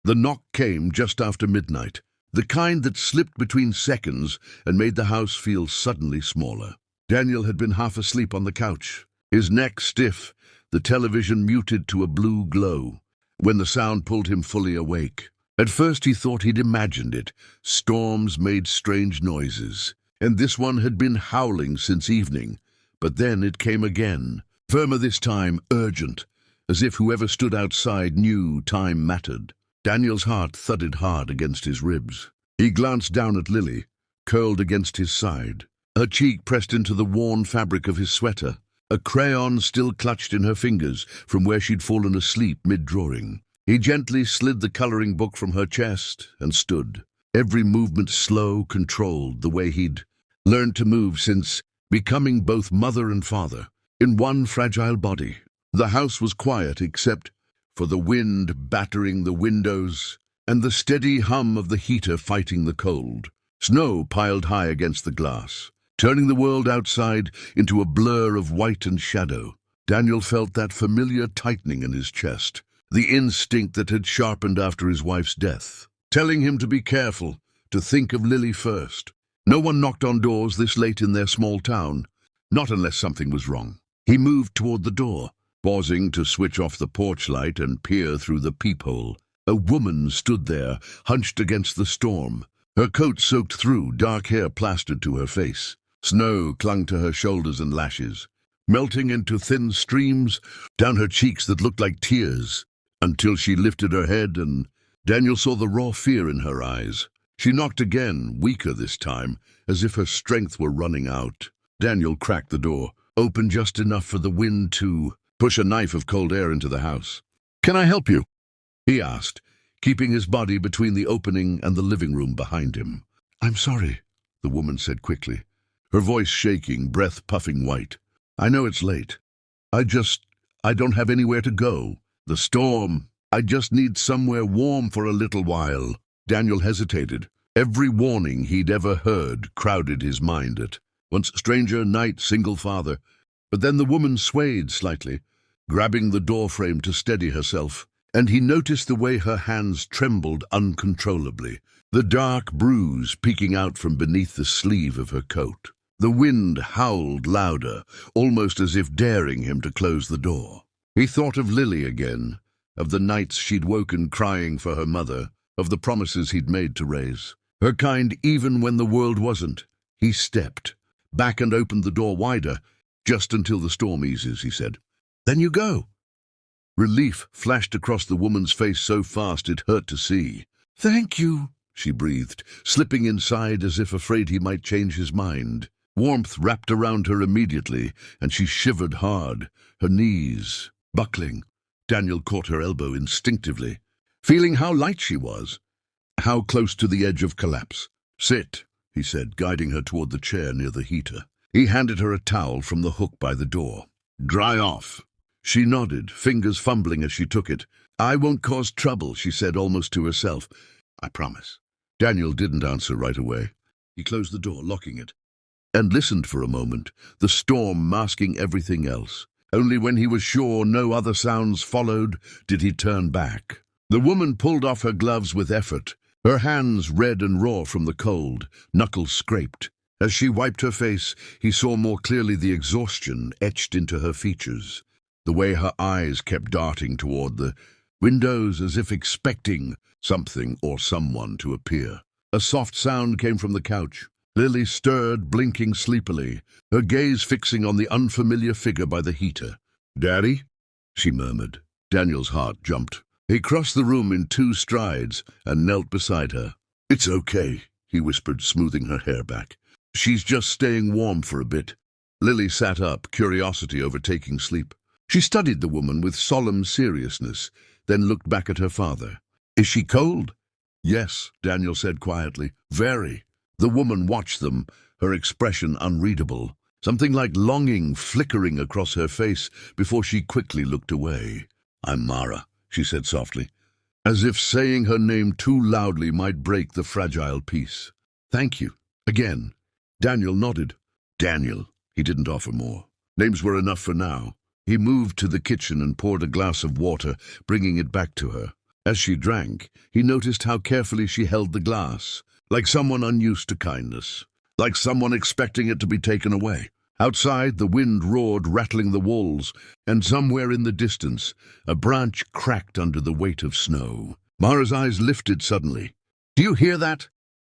The knock came just after midnight, the kind that slipped between seconds and made the house feel suddenly smaller. Daniel had been half asleep on the couch, his neck stiff, the television muted to a blue glow, when the sound pulled him fully awake. At first he thought he'd imagined it. Storms made strange noises, and this one had been howling since evening. But then it came again, firmer this time, urgent, as if whoever stood outside knew time mattered. Daniel's heart thudded hard against his ribs. He glanced down at Lily, curled against his side, her cheek pressed into the worn fabric of his sweater, a crayon still clutched in her fingers from where she'd fallen asleep mid-drawing. He gently slid the coloring book from her chest and stood, every movement slow, controlled, the way he'd learned to move since becoming both mother and father, in one fragile body. The house was quiet except for the wind battering the windows and the steady hum of the heater fighting the cold. Snow piled high against the glass, turning the world outside into a blur of white and shadow. Daniel felt that familiar tightening in his chest, the instinct that had sharpened after his wife's death, telling him to be careful, to think of Lily first. No one knocked on doors this late in their small town, not unless something was wrong. He moved toward the door, pausing to switch off the porch light and peer through the peephole. A woman stood there, hunched against the storm, her coat soaked through, dark hair plastered to her face. Snow clung to her shoulders and lashes, melting into thin streams down her cheeks that looked like tears, until she lifted her head and Daniel saw the raw fear in her eyes. She knocked again, weaker this time, as if her strength were running out. Daniel cracked the door, open just enough for the wind to push a knife of cold air into the house. "Can I help you?" he asked, keeping his body between the opening and the living room behind him. "I'm sorry," the woman said quickly, her voice shaking, breath puffing white. "I know it's late. I don't have anywhere to go. The storm. I just need somewhere warm for a little while." Daniel hesitated. Every warning he'd ever heard crowded his mind at once stranger, night, single father. But then the woman swayed slightly, grabbing the doorframe to steady herself, and he noticed the way her hands trembled uncontrollably, the dark bruise peeking out from beneath the sleeve of her coat. The wind howled louder, almost as if daring him to close the door. He thought of Lily again, of the nights she'd woken crying for her mother, of the promises he'd made to raise her kind even when the world wasn't. He stepped back and opened the door wider. "Just until the storm eases," he said. "Then you go." Relief flashed across the woman's face so fast it hurt to see. "Thank you," she breathed, slipping inside as if afraid he might change his mind. Warmth wrapped around her immediately, and she shivered hard, her knees buckling. Daniel caught her elbow instinctively, feeling how light she was, how close to the edge of collapse. "Sit," he said, guiding her toward the chair near the heater. He handed her a towel from the hook by the door. "Dry off." She nodded, fingers fumbling as she took it. "I won't cause trouble," she said almost to herself. "I promise." Daniel didn't answer right away. He closed the door, locking it, and listened for a moment, the storm masking everything else. Only when he was sure no other sounds followed did he turn back. The woman pulled off her gloves with effort, her hands red and raw from the cold, knuckles scraped. As she wiped her face, he saw more clearly the exhaustion etched into her features, the way her eyes kept darting toward the windows as if expecting something or someone to appear. A soft sound came from the couch. Lily stirred, blinking sleepily, her gaze fixing on the unfamiliar figure by the heater. "Daddy?" she murmured. Daniel's heart jumped. He crossed the room in 2 strides and knelt beside her. "It's okay," he whispered, smoothing her hair back. "She's just staying warm for a bit." Lily sat up, curiosity overtaking sleep. She studied the woman with solemn seriousness, then looked back at her father. "Is she cold?" "Yes," Daniel said quietly. "Very." The woman watched them, her expression unreadable, something like longing flickering across her face before she quickly looked away. "I'm Mara," she said softly, as if saying her name too loudly might break the fragile peace. "Thank you." Again. Daniel nodded. Daniel. He didn't offer more. Names were enough for now. He moved to the kitchen and poured a glass of water, bringing it back to her. As she drank, he noticed how carefully she held the glass, like someone unused to kindness, like someone expecting it to be taken away. Outside, the wind roared, rattling the walls, and somewhere in the distance, a branch cracked under the weight of snow. Mara's eyes lifted suddenly. "Do you hear that?"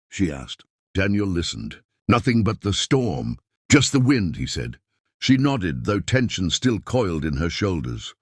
she asked. Daniel listened. "Nothing but the storm. Just the wind," he said. She nodded, though tension still coiled in her shoulders.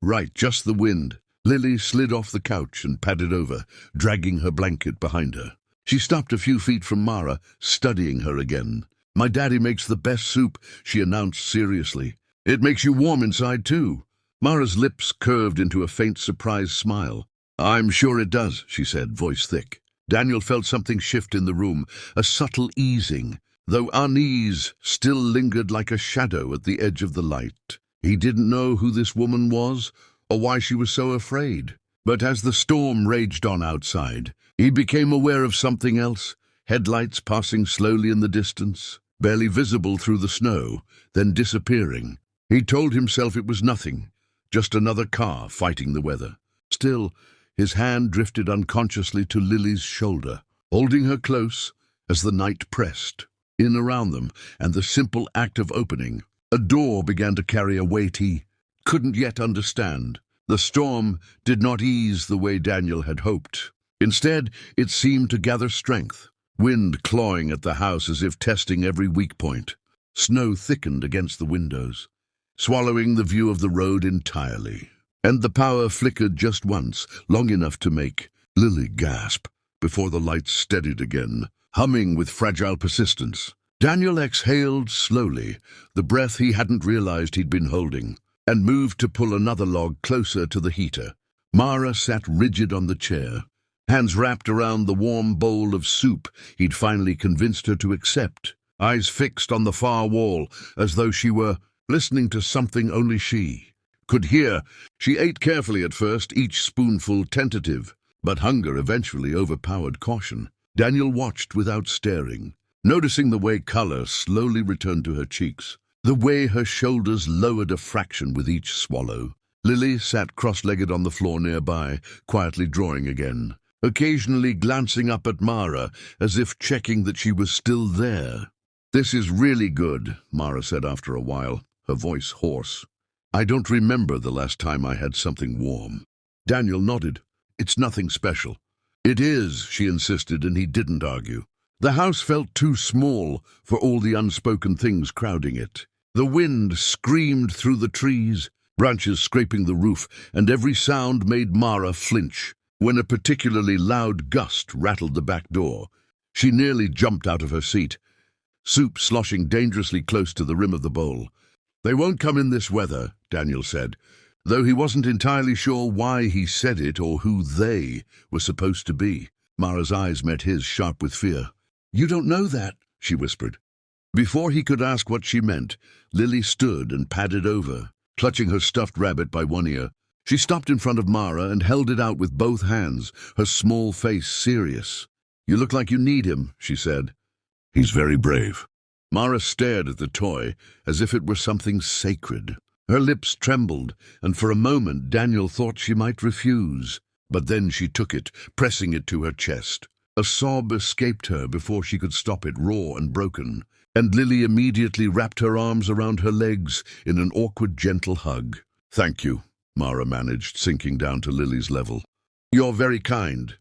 "Right, just the wind." Lily slid off the couch and padded over, dragging her blanket behind her. She stopped a few feet from Mara, studying her again. "My daddy makes the best soup," she announced seriously. "It makes you warm inside, too." Mara's lips curved into a faint surprised smile. "I'm sure it does," she said, voice thick. Daniel felt something shift in the room, a subtle easing, though unease still lingered like a shadow at the edge of the light. He didn't know who this woman was, or why she was so afraid. But as the storm raged on outside, he became aware of something else. Headlights passing slowly in the distance, barely visible through the snow, then disappearing. He told himself it was nothing, just another car fighting the weather. Still, his hand drifted unconsciously to Lily's shoulder, holding her close as the night pressed in around them, and the simple act of opening a door began to carry a weight he couldn't yet understand. The storm did not ease the way Daniel had hoped. Instead, it seemed to gather strength. Wind clawing at the house as if testing every weak point. Snow thickened against the windows, swallowing the view of the road entirely. And the power flickered just once, long enough to make Lily gasp, before the lights steadied again, humming with fragile persistence. Daniel exhaled slowly, the breath he hadn't realized he'd been holding, and moved to pull another log closer to the heater. Mara sat rigid on the chair, hands wrapped around the warm bowl of soup he'd finally convinced her to accept, eyes fixed on the far wall, as though she were listening to something only she could hear. She ate carefully at first, each spoonful tentative, but hunger eventually overpowered caution. Daniel watched without staring, noticing the way color slowly returned to her cheeks, the way her shoulders lowered a fraction with each swallow. Lily sat cross-legged on the floor nearby, quietly drawing again, occasionally glancing up at Mara as if checking that she was still there. "This is really good," Mara said after a while, her voice hoarse. "I don't remember the last time I had something warm." Daniel nodded. "It's nothing special." "It is," she insisted, and he didn't argue. The house felt too small for all the unspoken things crowding it. The wind screamed through the trees, branches scraping the roof, and every sound made Mara flinch. When a particularly loud gust rattled the back door, she nearly jumped out of her seat, soup sloshing dangerously close to the rim of the bowl. "They won't come in this weather," Daniel said, though he wasn't entirely sure why he said it or who they were supposed to be. Mara's eyes met his, sharp with fear. "You don't know that," she whispered. Before he could ask what she meant, Lily stood and padded over, clutching her stuffed rabbit by one ear. She stopped in front of Mara and held it out with both hands, her small face serious. "You look like you need him," she said. "He's very brave." Mara stared at the toy as if it were something sacred. Her lips trembled, and for a moment Daniel thought she might refuse. But then she took it, pressing it to her chest. A sob escaped her before she could stop it, raw and broken, and Lily immediately wrapped her arms around her legs in an awkward, gentle hug. "Thank you," Mara managed, sinking down to Lily's level. "You're very kind."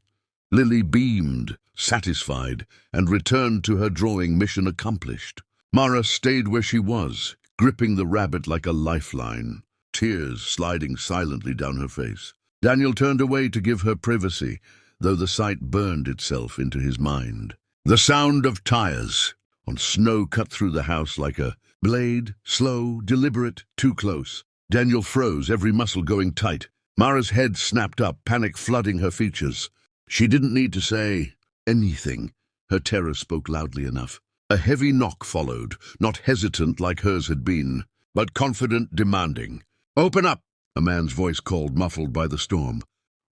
Lily beamed, satisfied, and returned to her drawing, mission accomplished. Mara stayed where she was, gripping the rabbit like a lifeline, tears sliding silently down her face. Daniel turned away to give her privacy, though the sight burned itself into his mind. The sound of tires on snow cut through the house like a blade, slow, deliberate, too close. Daniel froze, every muscle going tight. Mara's head snapped up, panic flooding her features. She didn't need to say anything. Her terror spoke loudly enough. A heavy knock followed, not hesitant like hers had been, but confident, demanding. "Open up," a man's voice called, muffled by the storm.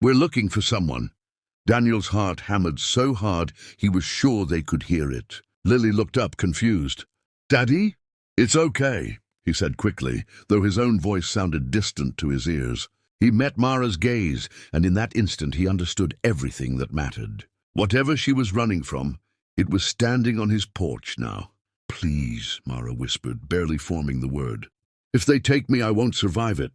"We're looking for someone." Daniel's heart hammered so hard he was sure they could hear it. Lily looked up, confused. "Daddy?" "It's okay," he said quickly, though his own voice sounded distant to his ears. He met Mara's gaze, and in that instant he understood everything that mattered. Whatever she was running from, it was standing on his porch now. "Please," Mara whispered, barely forming the word. "If they take me, I won't survive it."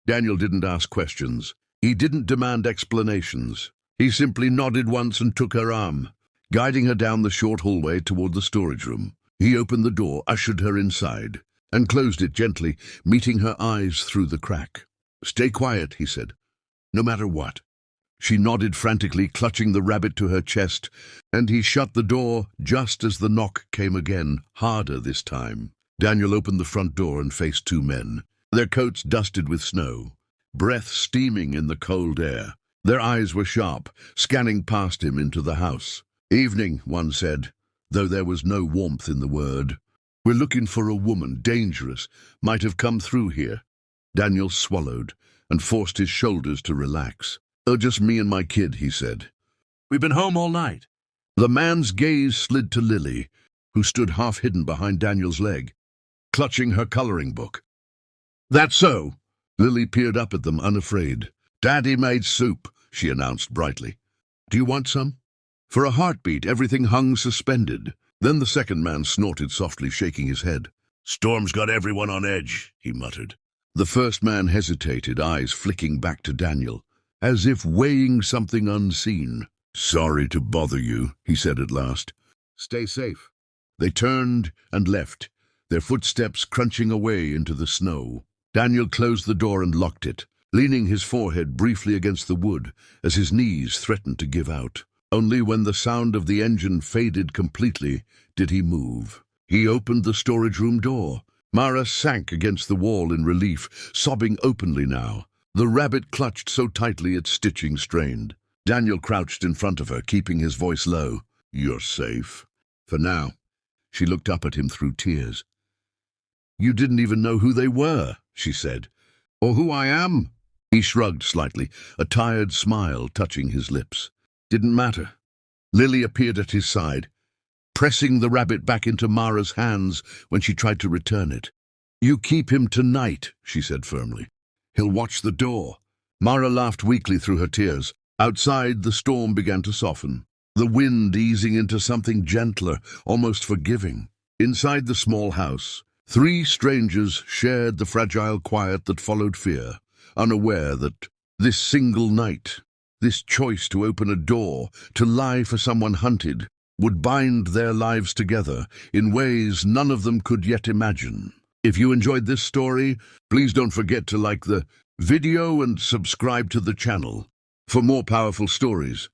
Daniel didn't ask questions. He didn't demand explanations. He simply nodded once and took her arm, guiding her down the short hallway toward the storage room. He opened the door, ushered her inside, and closed it gently, meeting her eyes through the crack. "Stay quiet," he said, "no matter what." She nodded frantically, clutching the rabbit to her chest, and he shut the door just as the knock came again, harder this time. Daniel opened the front door and faced two men, their coats dusted with snow, breath steaming in the cold air. Their eyes were sharp, scanning past him into the house. "Evening," one said, though there was no warmth in the word. "We're looking for a woman, dangerous, might have come through here." Daniel swallowed and forced his shoulders to relax. "Oh, just me and my kid," he said. "We've been home all night." The man's gaze slid to Lily, who stood half hidden behind Daniel's leg, clutching her coloring book. "That's so." Lily peered up at them, unafraid. "Daddy made soup," she announced brightly. "Do you want some?" For a heartbeat, everything hung suspended. Then the second man snorted softly, shaking his head. "Storm's got everyone on edge," he muttered. The first man hesitated, eyes flicking back to Daniel, as if weighing something unseen. "Sorry to bother you," he said at last. "Stay safe." They turned and left, their footsteps crunching away into the snow. Daniel closed the door and locked it, leaning his forehead briefly against the wood as his knees threatened to give out. Only when the sound of the engine faded completely did he move. He opened the storage room door. Mara sank against the wall in relief, sobbing openly now. The rabbit clutched so tightly its stitching strained. Daniel crouched in front of her, keeping his voice low. "You're safe. For now." She looked up at him through tears. "You didn't even know who they were," she said. "Or who I am?" He shrugged slightly, a tired smile touching his lips. "Didn't matter." Lily appeared at his side, pressing the rabbit back into Mara's hands when she tried to return it. "You keep him tonight," she said firmly. "He'll watch the door." Mara laughed weakly through her tears. Outside, the storm began to soften, the wind easing into something gentler, almost forgiving. Inside the small house, three strangers shared the fragile quiet that followed fear, unaware that this single night, this choice to open a door, to lie for someone hunted, would bind their lives together in ways none of them could yet imagine. If you enjoyed this story, please don't forget to like the video and subscribe to the channel for more powerful stories.